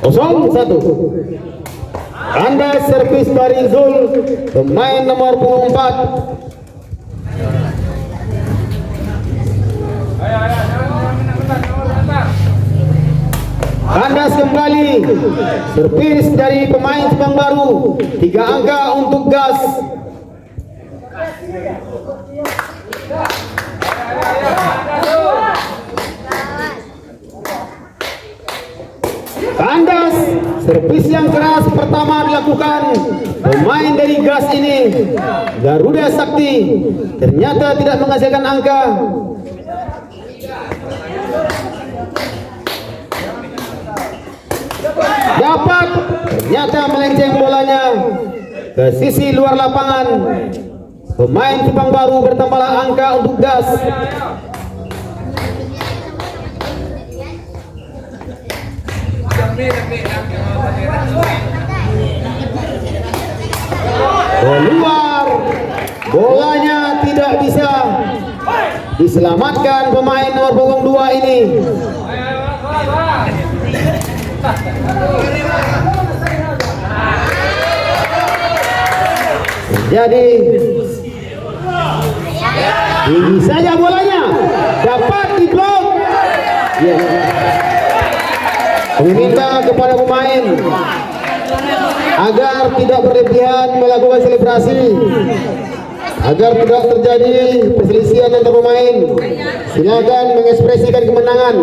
0-1. Kandas servis dari Zul, pemain nomor 4. Kandas kembali, servis dari pemain Subang Baru, 3 angka untuk gas. Kandas, servis yang keras pertama dilakukan pemain dari gas ini, Garuda Sakti, ternyata tidak menghasilkan angka. Dapat, ternyata melenceng bolanya ke sisi luar lapangan. Pemain Subang Baru bertambahlah angka untuk gas. Keluar, bolanya tidak bisa diselamatkan pemain nomor punggung 2 ini. Jadi tinggi saja bolanya, dapat diblok. Ya. Meminta kepada pemain agar tidak berlebihan melakukan selebrasi, agar tidak terjadi perselisihan antar pemain. Silakan mengekspresikan kemenangan,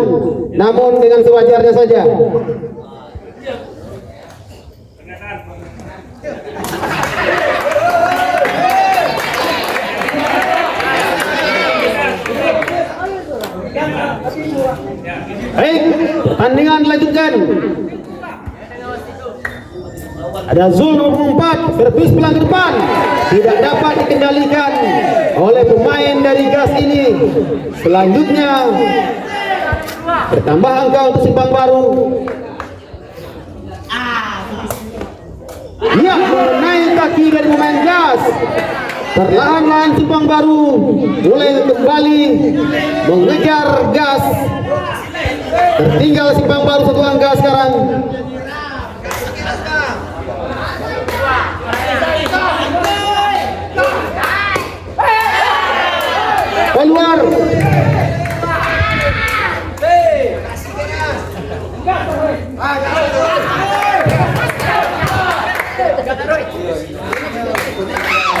namun dengan sewajarnya saja. Baik, pertandingan dilanjutkan. Ada Zul nomor 4, servis pelan ke depan, tidak dapat dikendalikan oleh pemain dari gas ini. Selanjutnya bertambah angka untuk Subang Baru. Ia mengenai kaki dari pemain gas. Perlahan-lahan Subang Baru mulai kembali mengejar gas. Tertinggal Subang Baru 1 angka sekarang. Keluar.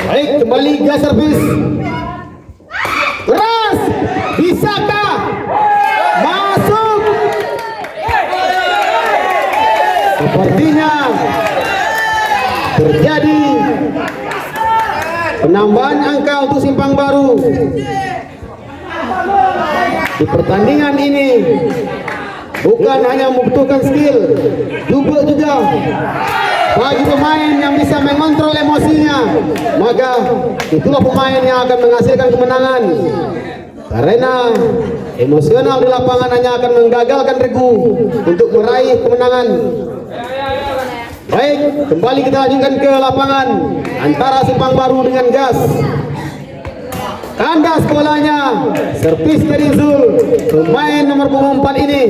Baik, kembali gas servis. Keras, bisakah masuk? Sepertinya terjadi penambahan angka untuk Simpang Baru di pertandingan ini. Bukan hanya membutuhkan skill, juga bagi pemain yang bisa mengontrol emosinya, maka itulah pemain yang akan menghasilkan kemenangan. Karena emosional di lapangan hanya akan menggagalkan regu untuk meraih kemenangan. Baik, kembali kita lanjutkan ke lapangan antara Simpang Baru dengan gas. Kandas bolanya, servis dari Zul, pemain nomor 4 ini.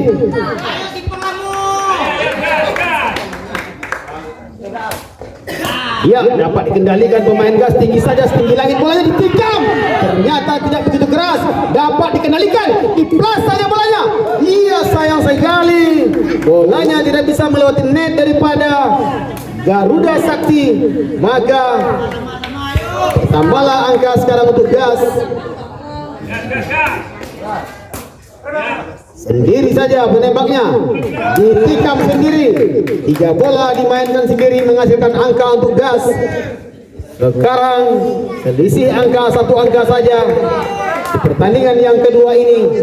Ya, dapat dikendalikan pemain gas, tinggi saja setinggi langit, bolanya ditikam. Ternyata tidak begitu keras, dapat dikendalikan, diplas saja bolanya. Iya, sayang sekali, bolanya tidak bisa melewati net daripada Garuda Sakti. Maka tambahlah angka sekarang untuk gas. Sendiri saja penembaknya, ditikam sendiri. 3 bola dimainkan sendiri menghasilkan angka untuk gas. Sekarang selisih angka 1 angka saja di pertandingan yang kedua ini.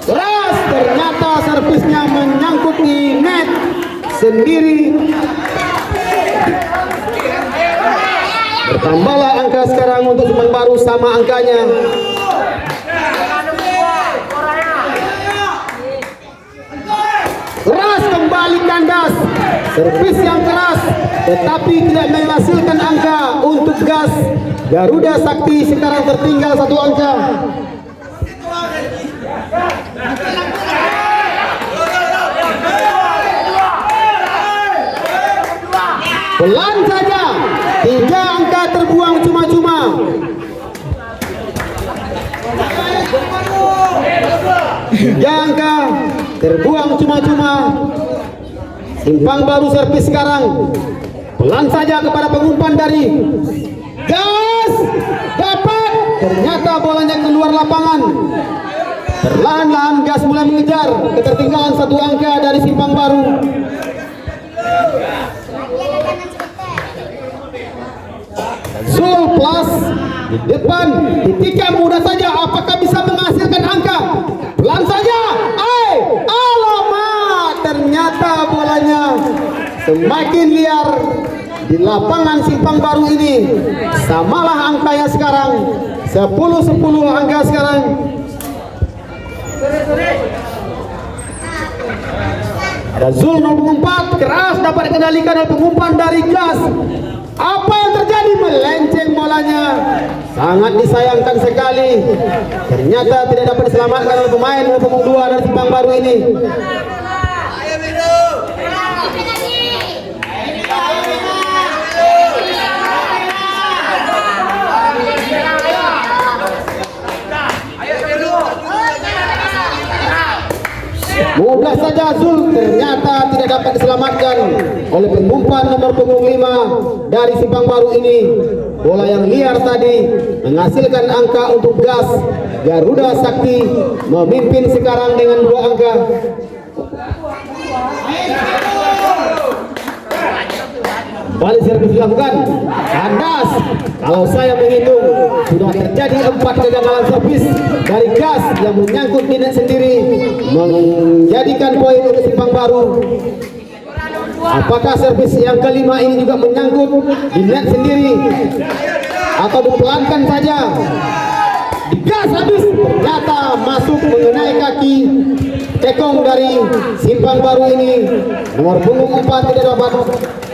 Keras, ternyata servisnya menyangkut di net sendiri. Bertambahlah angka sekarang untuk Subang Baru, sama angkanya. Keras kembali Kandas, servis yang keras tetapi tidak menghasilkan angka untuk gas. Garuda Sakti sekarang tertinggal 1 angka. Pelan saja, 3 angka terbuang cuma-cuma. Angka terbuang cuma-cuma. Simpang Baru servis sekarang. Pelan saja kepada pengumpan dari gas. Dapat. Ternyata bolanya keluar lapangan. Perlahan-lahan gas mulai mengejar ketertinggalan 1 angka dari Simpang Baru. Zul Plus di depan, ditikam mudah saja. Apakah bisa menghasilkan angka? Pelan saja. Alamak, ternyata bolanya semakin liar di lapangan Simpang Baru ini. Samalah angkanya sekarang, 10-10 angka sekarang. Ada Zul 0.4 keras dapat dikendalikan oleh pengumpan dari gas. Apa yang terjadi? Melenceng bolanya. Sangat disayangkan sekali. Ternyata tidak dapat diselamatkan oleh pemain nomor 2 dari Simpang Baru ini. Mudah saja Zul, ternyata tidak dapat diselamatkan oleh pengumpan nomor punggung 5 dari Simpang Baru ini. Bola yang liar tadi menghasilkan angka untuk gas. Garuda Sakti memimpin sekarang dengan 2 angka. Balik servis dilakukan. Kandas. Kalau saya menghitung sudah terjadi 4 kegagalan servis dari gas yang menyangkut di net sendiri, menjadikan poin untuk Simpang Baru. Apakah servis yang kelima ini juga menyangkut di net sendiri atau dipelankan saja? Digas habis, ternyata masuk mengenai kaki tekong dari Simpang Baru ini. Nomor punggung 4 tidak dapat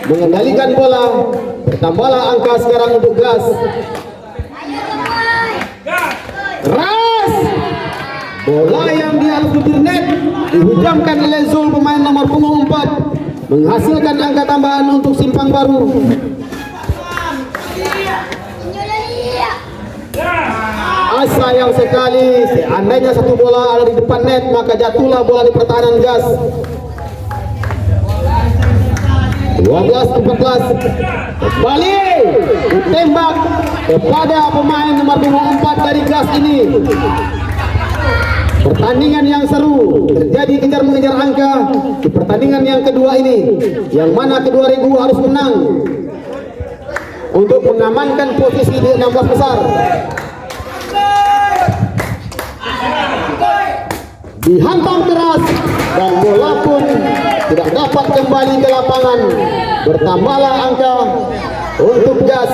mengendalikan bola. Bertambahlah angka sekarang untuk gas. Ras bola yang dialih net dihujamkan oleh Zul, pemain nomor punggung 4, menghasilkan angka tambahan untuk Simpang Baru. Sayang sekali, seandainya 1 bola ada di depan net maka jatuhlah bola di pertahanan gas. 12-14 kembali ditembak kepada pemain nomor 4 dari gas ini. Pertandingan yang seru terjadi, kejar mengejar angka di pertandingan yang kedua ini, yang mana kedua regu harus menang untuk mengamankan posisi di 16 besar. Dihantam keras dan bola pun tidak dapat kembali ke lapangan. Bertambahlah angka untuk gas.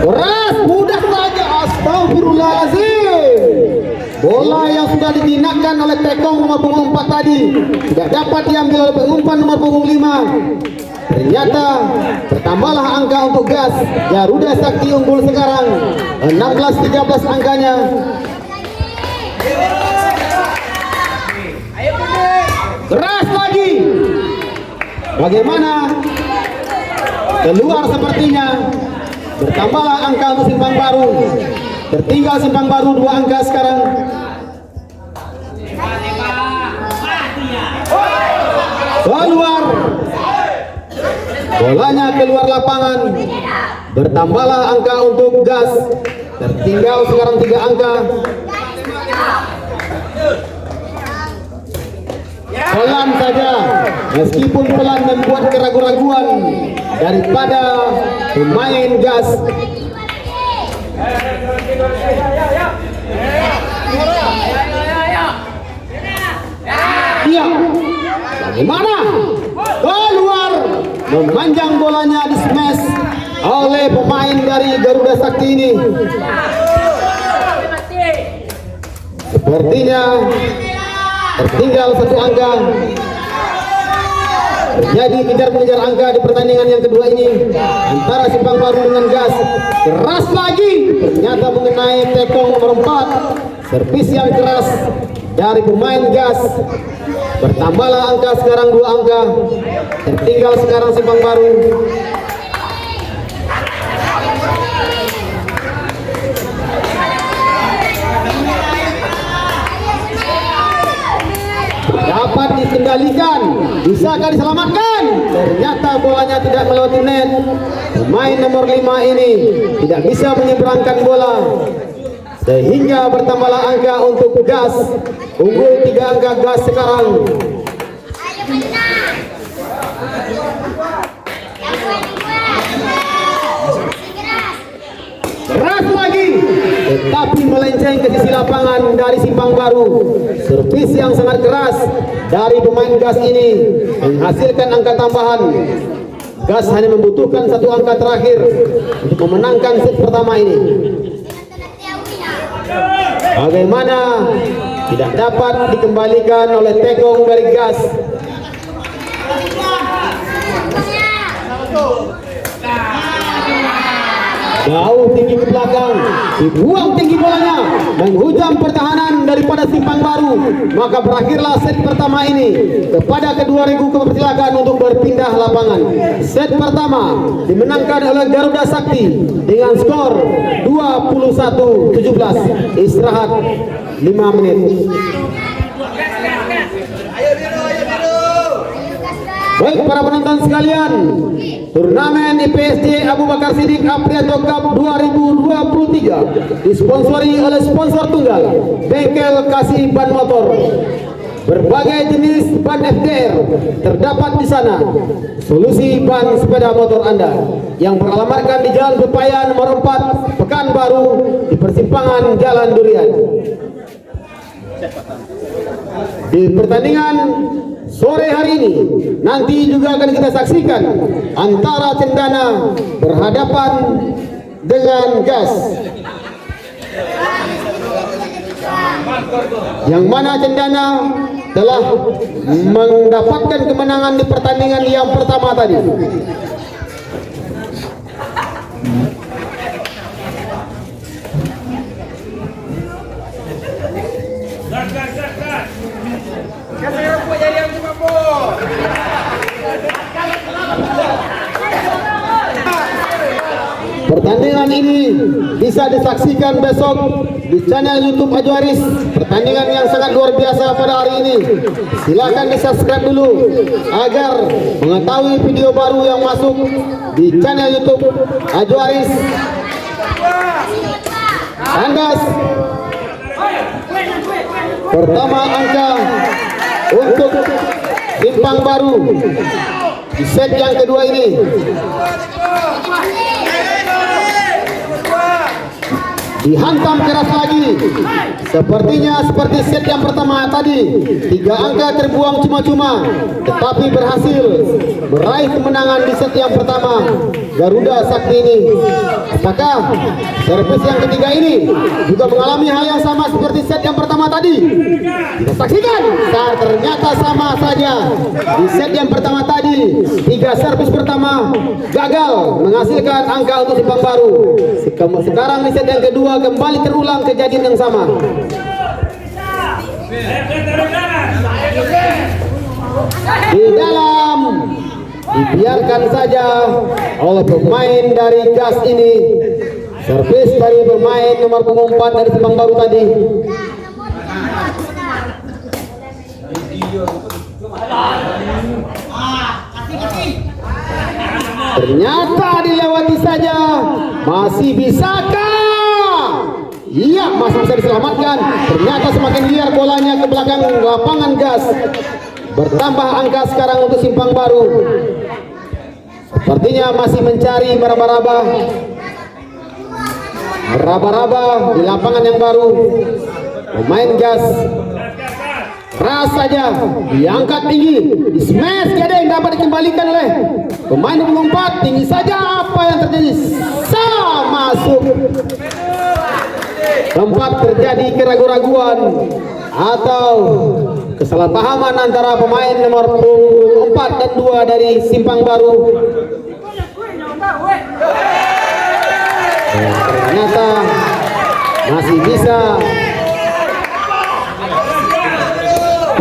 Keras, mudah saja. Astagfirullahaladzim. Bola yang sudah dijinakkan oleh tekong nomor punggung 4 tadi tidak dapat diambil oleh pengumpan nomor punggung 5. Ternyata bertambahlah angka untuk gas. Garuda Sakti unggul sekarang 16-13 angkanya. Keras lagi. Bagaimana? Keluar sepertinya. Bertambahlah angka untuk Simpang Baru. Tertinggal Simpang Baru 2 angka sekarang. Keluar. Bolanya keluar lapangan. Bertambahlah angka untuk gas. Tertinggal sekarang 3 angka. Pelan saja, meskipun pelan membuat keraguan-raguan daripada pemain gas. Iya, bagaimana? Keluar, memanjang bolanya di smash oleh pemain dari Garuda Sakti ini. Sepertinya tertinggal satu angka. Terjadi kejar-mengejar angka di pertandingan yang kedua ini antara Simpang Baru dengan Gas. Keras lagi, ternyata mengenai tekong nomor 4. Servis yang keras dari pemain Gas. Bertambahlah angka sekarang 2 angka. Tertinggal sekarang Simpang Baru. Dapat dikendalikan, bisakah diselamatkan? Ternyata bolanya tidak melewati net. Pemain nomor 5 ini tidak bisa menyeberangkan bola, sehingga bertambahlah angka untuk Gas. Unggul 3 angka Gas sekarang. Keras lagi, tetapi melenceng ke sisi lapangan dari Simpang Baru. Servis yang sangat keras dari pemain Gas ini menghasilkan angka tambahan. Gas hanya membutuhkan 1 angka terakhir untuk memenangkan set pertama ini. Bagaimana tidak dapat dikembalikan oleh tekong dari Gas. Jauh tinggi ke belakang, dibuang tinggi bolanya, menghujam pertahanan daripada Simpang Baru. Maka berakhirlah set pertama ini. Kepada kedua regu kepersilakan untuk berpindah lapangan. Set pertama dimenangkan oleh Garuda Sakti dengan skor 21-17. Istirahat 5 menit. Baik para penonton sekalian, turnamen IPSJ Abu Bakar Siddiq Aprianto Cup 2023 disponsori oleh sponsor tunggal Bengkel Kasih Ban Motor. Berbagai jenis ban FDR terdapat di sana. Solusi ban sepeda motor Anda yang beralamatkan di Jalan Pepaya nomor 4 Pekanbaru di persimpangan Jalan Durian. Di pertandingan sore hari ini nanti juga akan kita saksikan antara Cendana berhadapan dengan Gas, yang mana Cendana telah mendapatkan kemenangan di pertandingan yang pertama tadi. Pertandingan ini bisa disaksikan besok di channel YouTube Ajuaris. Pertandingan yang sangat luar biasa pada hari ini. Silakan di-subscribe dulu agar mengetahui video baru yang masuk di channel YouTube Ajuaris. Andas pertama angka untuk Simpang Baru di set yang kedua ini. Dihantam keras lagi, sepertinya seperti set yang pertama tadi. 3 angka terbuang cuma-cuma, tetapi berhasil meraih kemenangan di set yang pertama Garuda Sakti ini. Apakah servis yang ketiga ini juga mengalami hal yang sama seperti set yang pertama tadi? Kita saksikan. Ternyata sama saja. Di set yang pertama tadi 3 servis pertama gagal menghasilkan angka untuk Simpang Baru. Sekarang di set yang kedua kembali terulang kejadian yang sama. Di dalam dibiarkan saja oleh pemain dari Gas ini. Servis dari pemain nomor 4 dari Simpang Baru tadi. Ternyata dilewati saja. Masih bisakah? Iya, masih bisa diselamatkan. Ternyata semakin liar bolanya ke belakang lapangan Gas. Bertambah angka sekarang untuk Simpang Baru. Sepertinya masih mencari meraba-raba di lapangan yang baru. Pemain Gas keras saja, diangkat tinggi, di smash, jadi yang dapat dikembalikan oleh Pemain nomor 4 tinggi saja, apa yang terjadi? Masuk. Tempat terjadi keraguan-raguan atau kesalahpahaman antara pemain nomor 4 dan 2 dari Simpang Baru. Ternyata masih bisa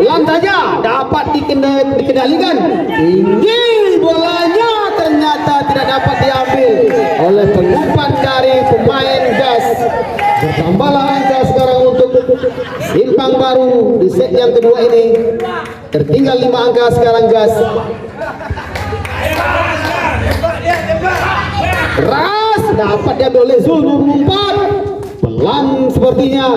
pelan saja dapat dikendalikan. Tinggi bolanya ternyata tidak dapat diambil oleh pengumpan dari pemain Gas. Bertambahlah angka sekarang untuk Simpang Baru di set yang kedua ini. Tertinggal 5 angka sekarang Gas. Keras dapat diambil oleh Zul nomor 4. Pelan sepertinya,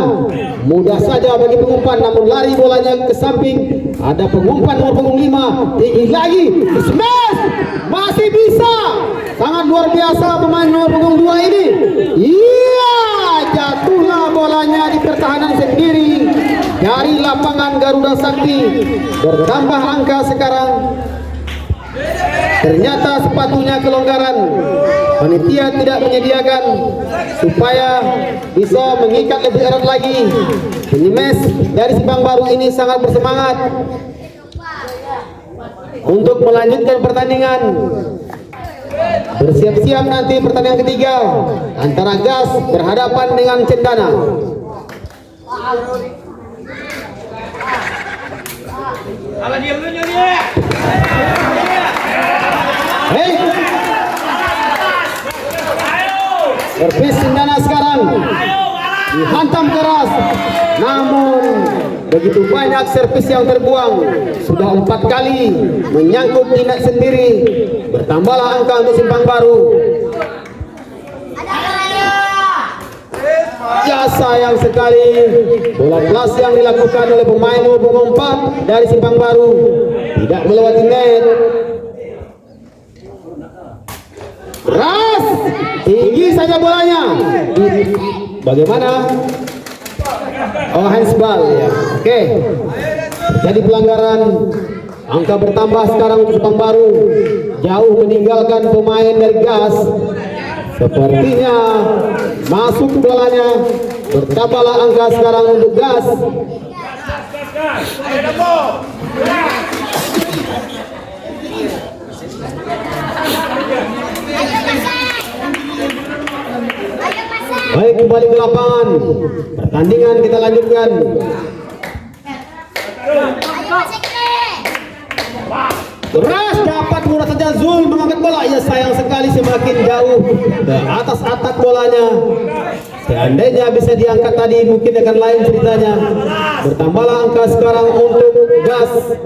mudah saja bagi pengumpan, namun lari bolanya ke samping. Ada pengumpan nomor punggung 5, tinggi lagi, smash, masih bisa. Sangat luar biasa pemain nomor punggung 2 ini. Iya, jatuhlah bolanya di pertahanan sendiri dari lapangan Garuda Sakti. Bertambah angka sekarang. Ternyata sepatunya kelonggaran. Panitia tidak menyediakan supaya bisa mengikat lebih erat lagi. Penyemes dari Simpang Baru ini sangat bersemangat untuk melanjutkan pertandingan. Bersiap-siap nanti pertandingan ketiga antara Gas berhadapan dengan Cendana. Hei, servis Cendana sekarang dihantam keras, namun begitu banyak servis yang terbuang. Sudah 4 kali menyangkut di net sendiri. Bertambahlah angka untuk Simpang Baru. Ya, sayang sekali bola kelas yang dilakukan oleh pemain nomor 4 dari Simpang Baru tidak melewati net. Ras, tinggi saja bolanya. Bagaimana? Oh, handsball ya. Oke. Jadi pelanggaran. Angka bertambah sekarang untuk Simpang Baru. Jauh meninggalkan pemain dari Gas. Sepertinya masuk bolanya. Bertambahlah angka sekarang untuk Gas. Baik, kembali ke lapangan. Pertandingan kita lanjutkan. Keras dapat mudah saja Zul mengangkat bola. Ya, sayang sekali semakin jauh ke atas atap bolanya. Seandainya bisa diangkat tadi mungkin akan lain ceritanya. Bertambahlah angka sekarang untuk Gas.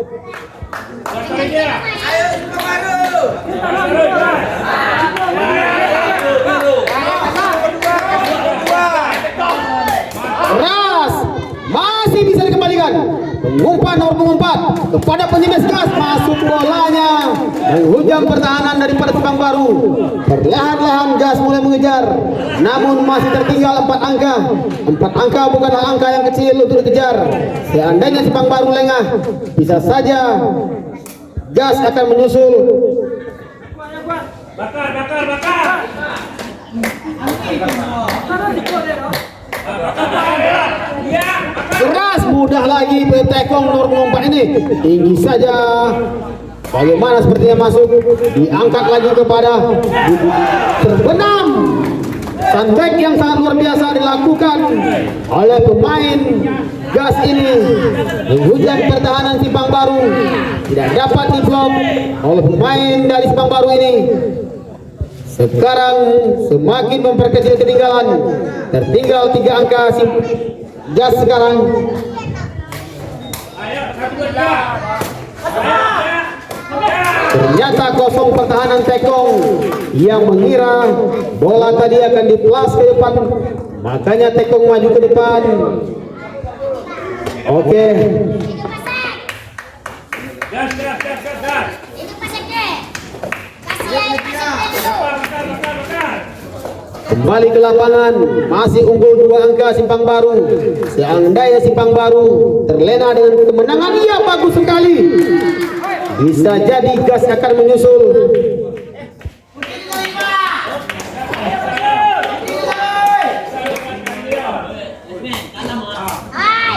Keras masih bisa dikembalikan. Pengumpan nomor 4 kepada penyemes Gas, masuk bolanya menghujam pertahanan daripada Simpang Baru. Perlahan-lahan Gas mulai mengejar, namun masih tertinggal 4 angka. 4 angka bukanlah angka yang kecil untuk dikejar. Seandainya Simpang Baru lengah, bisa saja Gas akan menyusul. Bakar. Keras, mudah lagi Tekong nomor 4 ini. Tinggi saja. Bagaimana sepertinya masuk. Diangkat lagi kepada terbenam. Sandbag yang sangat luar biasa dilakukan oleh pemain Gas ini. Menghujam pertahanan Simpang Baru. Tidak dapat diblok oleh pemain dari Simpang Baru ini. Sekarang semakin memperkecil ketinggalan. Tertinggal 3 angka Gas sekarang. Ternyata kosong pertahanan Tekong yang mengira bola tadi akan diplas ke depan. Makanya Tekong maju ke depan. Oke. Gas. Kembali ke lapangan, masih unggul 2 angka Simpang Baru. Seandainya Simpang Baru terlena dengan kemenangan, iya bagus sekali. Bisa jadi Gas akan menyusul.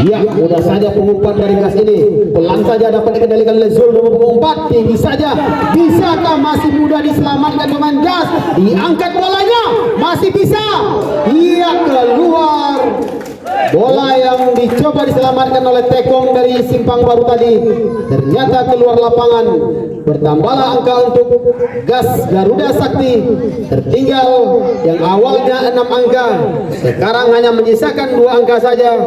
Ya, mudah saja pengumpan dari gas ini. Pelan saja dapat dikendalikan oleh Zul nomor punggung 4. Tinggi saja. Bisakah masih mudah diselamatkan pemain gas? Diangkat bolanya. Masih bisa. Iya, keluar. Bola yang dicoba diselamatkan oleh Tekong dari Simpang Baru tadi ternyata keluar lapangan. Bertambahlah angka untuk gas Garuda Sakti. Tertinggal yang awalnya 6 angka, sekarang hanya menyisakan 2 angka saja.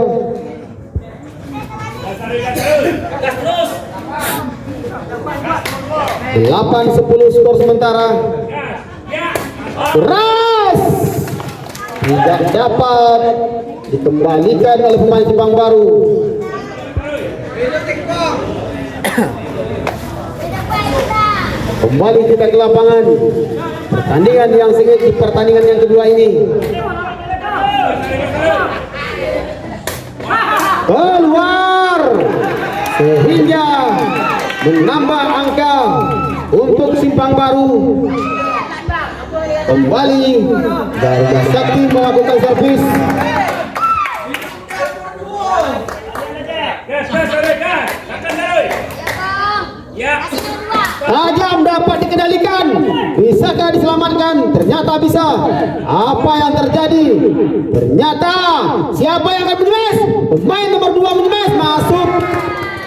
8-10 skor sementara. Keras tidak dapat dikembalikan oleh pemain Simpang Baru. Kembali kita ke lapangan. Pertandingan yang sengit di pertandingan yang kedua ini. Keluar sehingga menambah angka untuk Simpang Baru. Kembali Garuda Sakti melakukan servis. Tajam dapat dikendalikan. Bisakah diselamatkan? Ternyata bisa. Apa yang terjadi? Ternyata siapa yang akan menyemes? Pemain nomor 2 menyemes, masuk.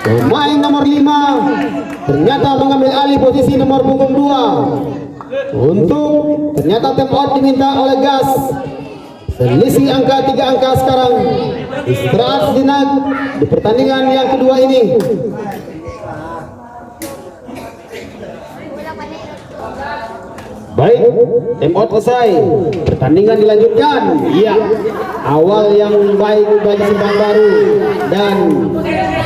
Pemain nomor 5 ternyata mengambil alih posisi nomor punggung 2. Untuk ternyata time out diminta oleh gas. Selisih angka 3 angka sekarang. Istirahat sejenak di pertandingan yang kedua ini. Baik, time out selesai. Pertandingan dilanjutkan. Iya, awal yang baik bagi Simpang Baru dan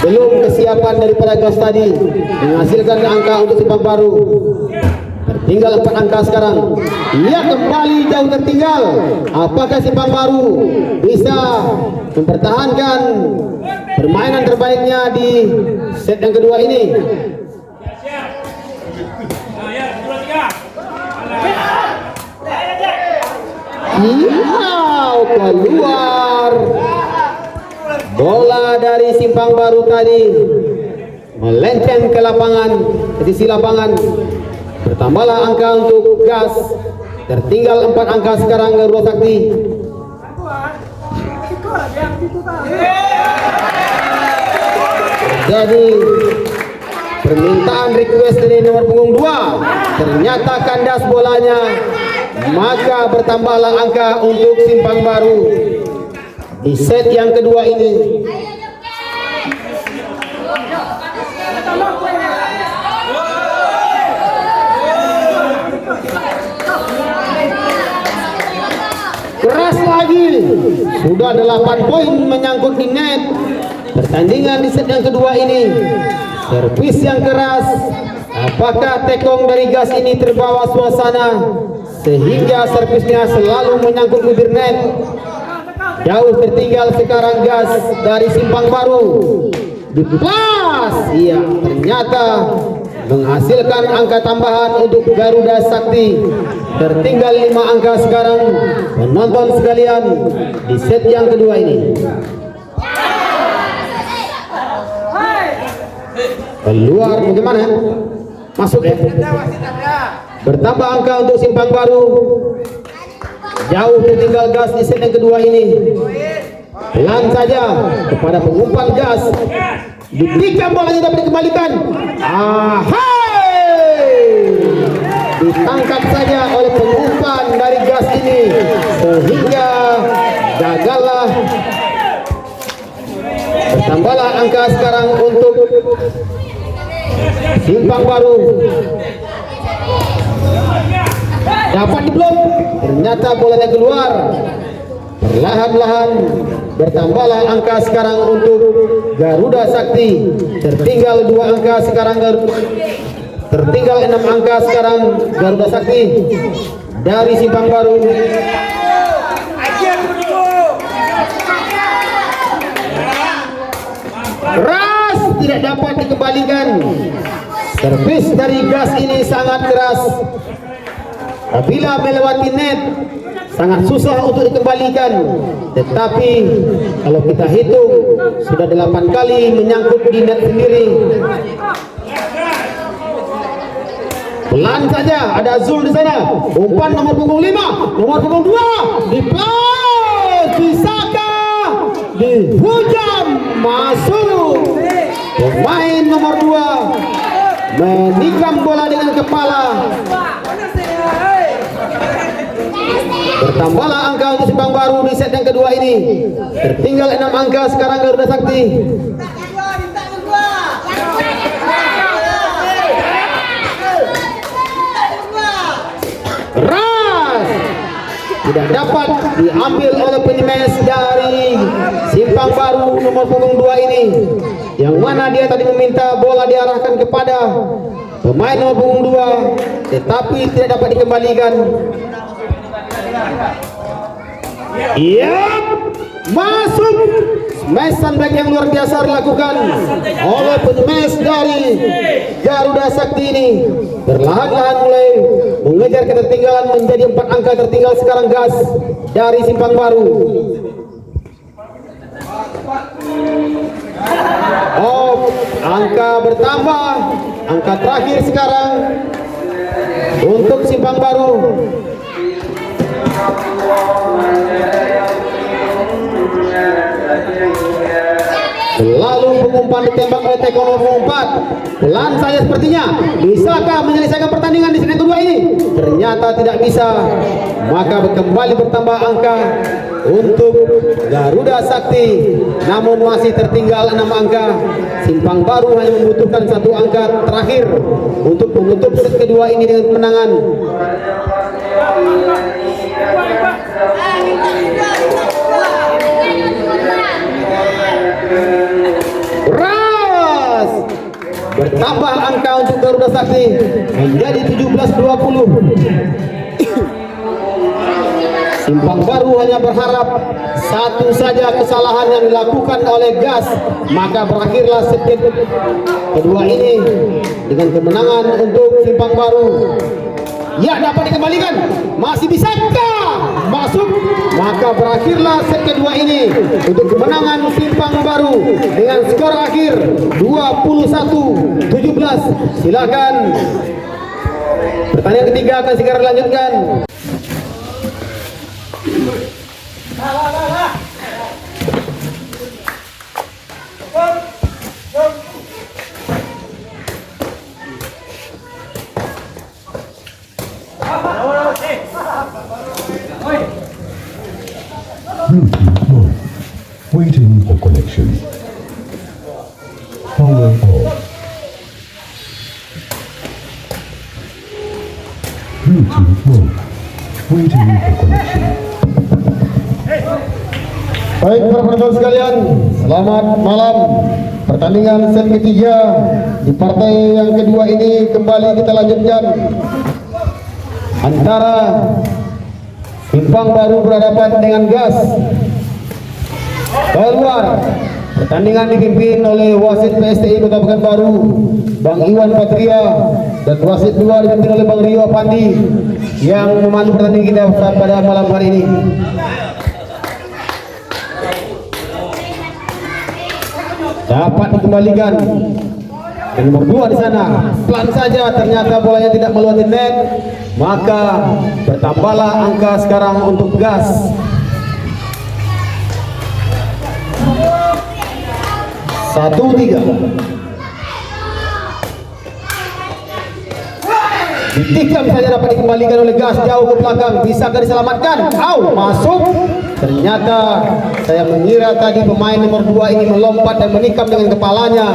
belum kesiapan daripada gas tadi menghasilkan angka untuk Simpang Baru. Tertinggal 4 angka sekarang. Ia kembali jauh tertinggal. Apakah Simpang Baru bisa mempertahankan permainan terbaiknya di set yang kedua ini? Wow, keluar bola dari Simpang Baru tadi melenceng ke lapangan, ke sisi lapangan. Bertambahlah angka untuk gas. Tertinggal 4 angka sekarang Garuda Sakti. Jadi permintaan request dari nomor punggung 2. Ternyata kandas bolanya. Maka bertambahlah angka untuk Simpang Baru di set yang kedua ini. Keras lagi. Sudah 8 poin menyangkut di net. Pertandingan di set yang kedua ini. Servis yang keras. Apakah Tekong dari gas ini terbawa suasana sehingga servisnya selalu menyangkut bibir net? Jauh tertinggal sekarang gas dari Simpang Baru. Di plus, iya, ternyata menghasilkan angka tambahan untuk Garuda Sakti. Tertinggal 5 angka sekarang. Penonton sekalian, di set yang kedua ini. Keluar bagaimana? Masuk ya. Bertambah angka untuk Simpang Baru. Jauh tertinggal gas di set yang kedua ini. Pelan saja kepada pengumpan gas. Ditikam bolanya dapat dikembalikan. Ditangkap saja oleh pengumpan dari gas ini sehingga gagallah. Bertambahlah angka sekarang untuk Simpang Baru. Dapat diblok. Ternyata bolanya keluar. Perlahan-lahan bertambahlah angka sekarang untuk Garuda Sakti. Tertinggal 2 angka sekarang. Tertinggal 6 angka sekarang Garuda Sakti dari Simpang Baru. Keras, tidak dapat dikembalikan. Servis dari gas ini sangat keras. Apabila melewati net sangat susah untuk dikembalikan, tetapi kalau kita hitung sudah 8 kali menyangkut di net sendiri. Pelan saja, ada Zul di sana. Umpan nomor punggung 5, nomor punggung 2 di plus, bisakah dihujam, masuk. Pemain nomor 2 menikam bola dengan kepala. Bertambahlah angka untuk Simpang Baru di set yang kedua ini. Tertinggal 6 angka sekarang Garuda Sakti. Ras tidak dapat diambil oleh penyemes dari Simpang Baru nomor punggung 2 ini, yang mana dia tadi meminta bola diarahkan kepada pemain nomor punggung 2 tetapi tidak dapat dikembalikan. Iya, masuk. Smash back yang luar biasa dilakukan oleh penyemes dari Garuda Sakti ini. Perlahan-lahan mulai mengejar ketertinggalan menjadi 4 angka tertinggal sekarang gas dari Simpang Baru. Oh, angka bertambah. Angka terakhir sekarang untuk Simpang Baru. Lalu pengumpan ditembak oleh Taekwondo 4. Pelan saja sepertinya. Bisakah menyelesaikan pertandingan di set kedua ini? Ternyata tidak bisa. Maka kembali bertambah angka untuk Garuda Sakti. Namun masih tertinggal 6 angka. Simpang Baru hanya membutuhkan 1 angka terakhir untuk menutup set kedua ini dengan kemenangan. Ras bertambah angka untuk Garuda Sakti menjadi 17-20. Simpang Baru hanya berharap satu saja kesalahan yang dilakukan oleh Gas, maka berakhirlah set kedua ini dengan kemenangan untuk Simpang Baru. Ya, dapat dikembalikan. Masih bisakah masuk? Maka berakhirlah set kedua ini untuk kemenangan Simpang Baru dengan skor akhir 21-17. Silakan. Pertandingan ketiga akan segera dilanjutkan. Waiting for connection. Power off. Bluetooth mode. Waiting for connection. Baik para penonton sekalian, selamat malam. Pertandingan set ketiga di partai yang kedua ini kembali kita lanjutkan antara Simpang Baru berhadapan dengan Gas. Keluar, pertandingan dipimpin oleh wasit PSTI Kota Pekanbaru, Bang Iwan Patria, dan wasit 2 dipimpin oleh Bang Rio Pandi yang memandu pertandingan kita pada malam hari ini. Dapat dikembalikan. Dan nomor 2 di sana, pelan saja ternyata bolanya tidak melewati net, maka bertambahlah angka sekarang untuk Gas. Satu tiga. Ditikam saja dapat dikembalikan oleh Gas jauh ke belakang. Bisakah diselamatkan? Masuk. Ternyata saya mengira tadi pemain nomor 2 ini melompat dan menikam dengan kepalanya,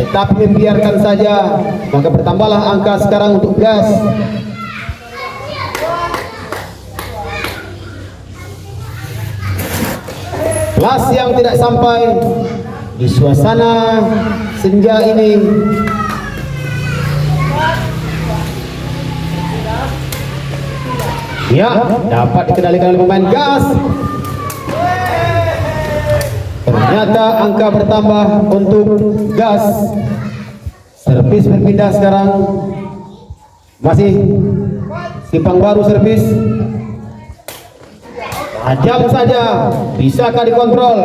tetapi membiarkan saja. Maka bertambahlah angka sekarang untuk Gas. Kelas yang tidak sampai di suasana senja ini. Ya, dapat dikendalikan oleh pemain Gas. Ternyata angka bertambah untuk Gas. Servis berpindah sekarang. Masih Simpang Baru servis. Tajam saja, bisakah dikontrol?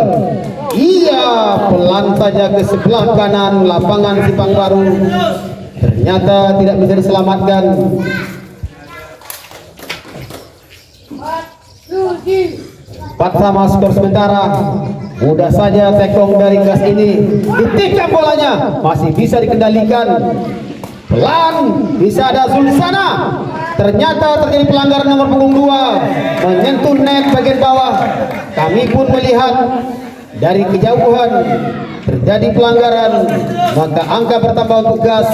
Iya, pelan saja ke sebelah kanan lapangan Simpang Baru. Ternyata tidak bisa diselamatkan. Empat sama skor sementara. Mudah saja tekong dari gas ini. Ditikam bolanya, masih bisa dikendalikan. Pelan, bisa ada Zulsana. Ternyata terjadi pelanggaran nomor punggung 2, menyentuh net bagian bawah. Kami pun melihat dari kejauhan terjadi pelanggaran, maka angka bertambah untuk gas.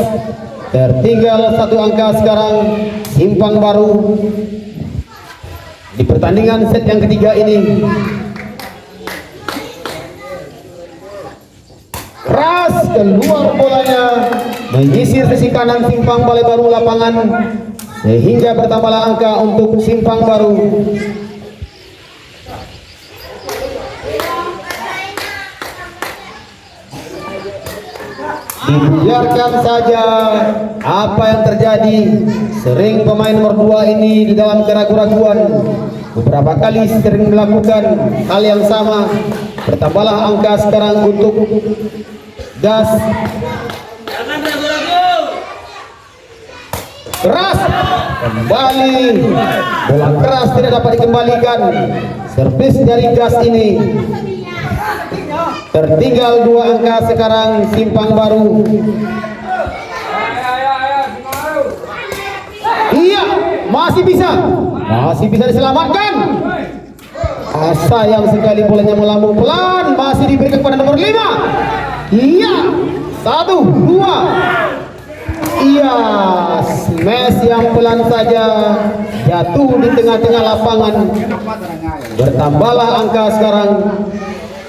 Tertinggal 1 angka sekarang Simpang Baru di pertandingan set yang ketiga ini. Keras keluar bolanya, menyisir sisi kanan Simpang Balai Baru lapangan, sehingga bertambahlah angka untuk Simpang Baru. Dibiarkan saja apa yang terjadi. Sering pemain nomor 2 ini di dalam keraguan-raguan. Beberapa kali sering melakukan hal yang sama. Bertambahlah angka sekarang untuk gas. Keras kembali, bola keras tidak dapat dikembalikan. Servis dari gas ini. Tertinggal 2 angka sekarang Simpang Baru. Iya, masih bisa diselamatkan. Sayang sekali bolanya melambung pelan, masih diberikan kepada nomor 5. Iya, 1, 2. Iya, smash yang pelan saja jatuh di tengah-tengah lapangan. Bertambahlah angka sekarang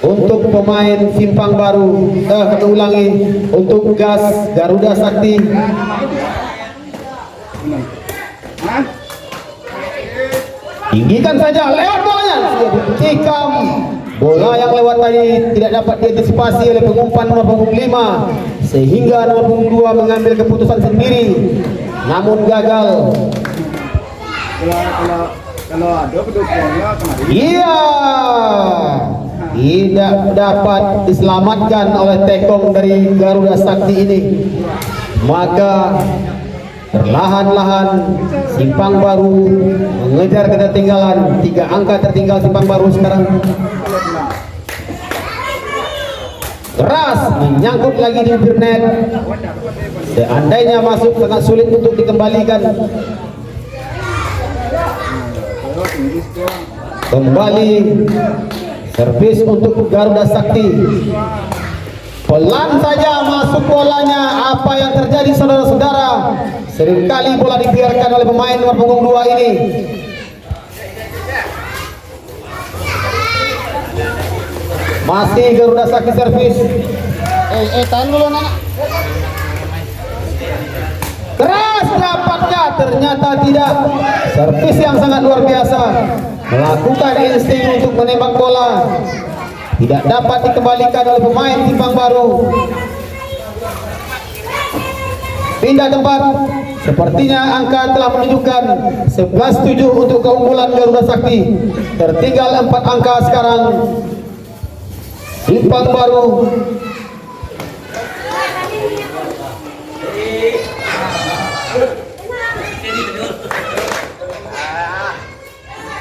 untuk pemain Simpang Baru. Kami ulangi, untuk gas Garuda Sakti. Tinggikan saja, lewat bolanya. Tikam. Bola yang lewat tadi tidak dapat diantisipasi oleh pengumpan nomor punggung 5, sehingga nomor punggung 2 mengambil keputusan sendiri, namun gagal. Kalau ada pendukungnya kemarin. Iya, tidak dapat diselamatkan oleh tekong dari Garuda Sakti ini. Maka perlahan-lahan Simpang Baru mengejar ketertinggalan. 3 angka tertinggal Simpang Baru sekarang. Keras menyangkut lagi di net. Seandainya masuk sangat sulit untuk dikembalikan. Kembali servis untuk Garuda Sakti. Pelan saja masuk bolanya. Apa yang terjadi saudara-saudara? Seringkali bola dibiarkan oleh pemain nomor punggung 2 ini. Masih Garuda Sakti servis. Tahan dulu anak. Keras dapatkah? Ternyata tidak. Servis yang sangat luar biasa. Melakukan insting untuk menembak bola. Tidak dapat dikembalikan oleh pemain Simpang Baru. Pindah tempat. Sepertinya angka telah menunjukkan 11-7 untuk keunggulan Garuda Sakti. Tertinggal 4 angka sekarang Simpang Baru.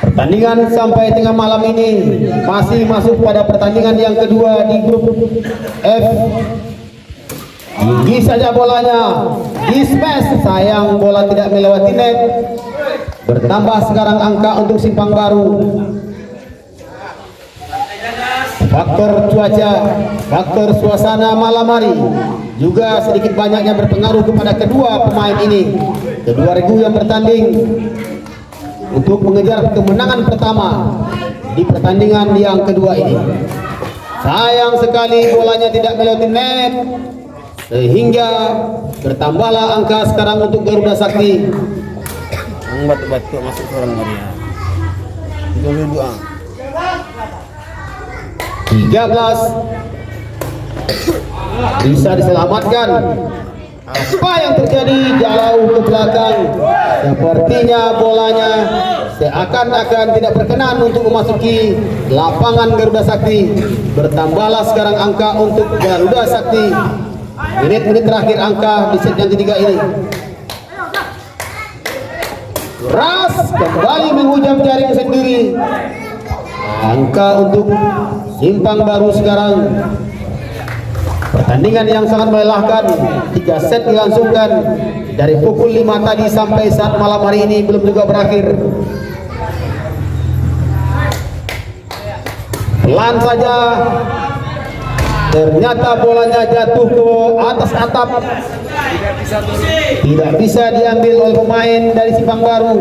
Pertandingan sampai tengah malam ini masih masuk pada pertandingan yang kedua di grup F. Tinggi saja bolanya, di smash, sayang bola tidak melewati net. Bertambah sekarang angka untuk Simpang Baru. Faktor cuaca, faktor suasana malam hari juga sedikit banyaknya berpengaruh kepada kedua pemain ini. Kedua regu yang bertanding untuk mengejar kemenangan pertama di pertandingan yang kedua ini. Sayang sekali bolanya tidak melewati net, sehingga bertambahlah angka sekarang untuk Garuda Sakti. Batu-batu masuk orang dia. 13 bisa diselamatkan. Apa yang terjadi jauh ke belakang? Sepertinya bolanya seakan-akan tidak berkenan untuk memasuki lapangan Garuda Sakti. Bertambahlah sekarang angka untuk Garuda Sakti. Menit-menit terakhir angka di set yang ketiga ini. Ras kembali menghujam jaring sendiri. Angka untuk Simpang Baru sekarang. Pertandingan yang sangat melelahkan, 3 set dilangsungkan dari pukul 5 tadi sampai saat malam hari ini belum juga berakhir. Pelan saja, ternyata bolanya jatuh ke atas atap, tidak bisa diambil oleh pemain dari Simpang Baru.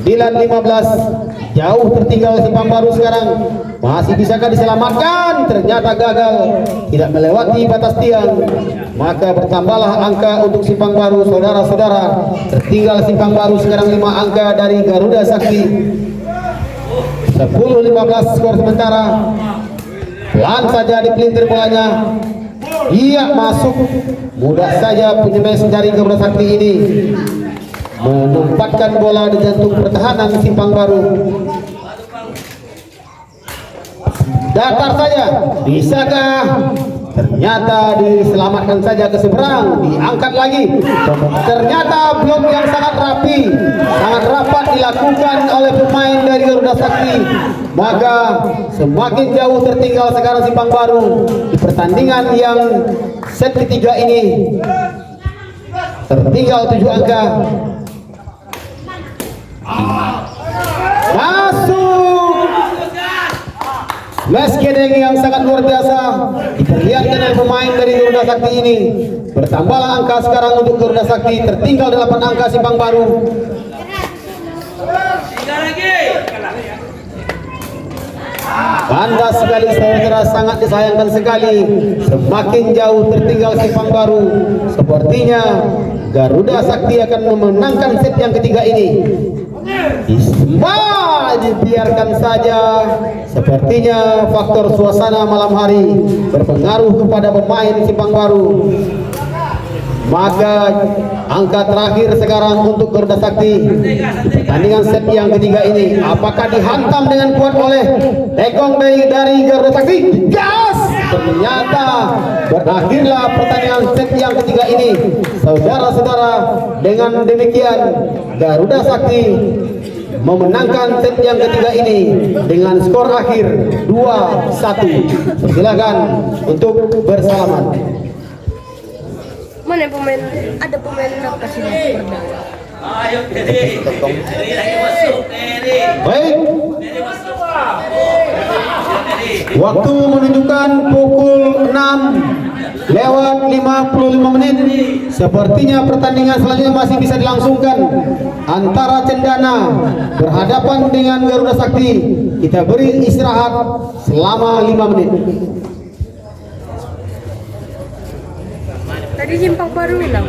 9-15, jauh tertinggal Simpang Baru sekarang. Masih bisakah diselamatkan? Ternyata gagal, tidak melewati batas tiang. Maka bertambahlah angka untuk Simpang Baru, saudara-saudara. Tertinggal Simpang Baru sekarang 5 angka dari Garuda Sakti. 10-15 skor sementara. Pelan saja dipelintir bolanya. Iya, masuk. Mudah saja penyemain dari Garuda Sakti ini menempatkan bola di jantung pertahanan Simpang Baru. Datar saja, bisakah? Ternyata diselamatkan saja ke seberang, diangkat lagi. Ternyata blok yang sangat rapi, sangat rapat dilakukan oleh pemain dari Garuda Sakti. Maka semakin jauh tertinggal sekarang Simpang Baru di pertandingan yang set ketiga ini. Tertinggal 7 angka. Masuk smash kedeng yang sangat luar biasa diperlihatkan oleh pemain dari Garuda Sakti ini. Bertambahlah angka sekarang untuk Garuda Sakti, tertinggal 8 angka Simpang Baru. Kandas sekali saudara, sangat disayangkan sekali. Semakin jauh tertinggal Simpang Baru. Sepertinya Garuda Sakti akan memenangkan set yang ketiga ini. Dibiarkan saja. Sepertinya faktor suasana malam hari berpengaruh kepada pemain Simpang Baru. Maka angka terakhir sekarang untuk Garuda Sakti pertandingan set yang ketiga ini. Apakah dihantam dengan kuat oleh tekong dari Garuda Sakti? Gas! Ternyata berakhirlah pertandingan set yang ketiga ini. Saudara-saudara, dengan demikian Garuda Sakti memenangkan set yang ketiga ini dengan skor akhir 2-1. Silakan untuk bersalaman. Mana pemain? Ada pemain apa sih? Baik. Waktu menunjukkan pukul 6:55. Sepertinya pertandingan selanjutnya masih bisa dilangsungkan antara Cendana berhadapan dengan Garuda Sakti. Kita beri istirahat selama 5 menit. Tadi Simpang Baru menang.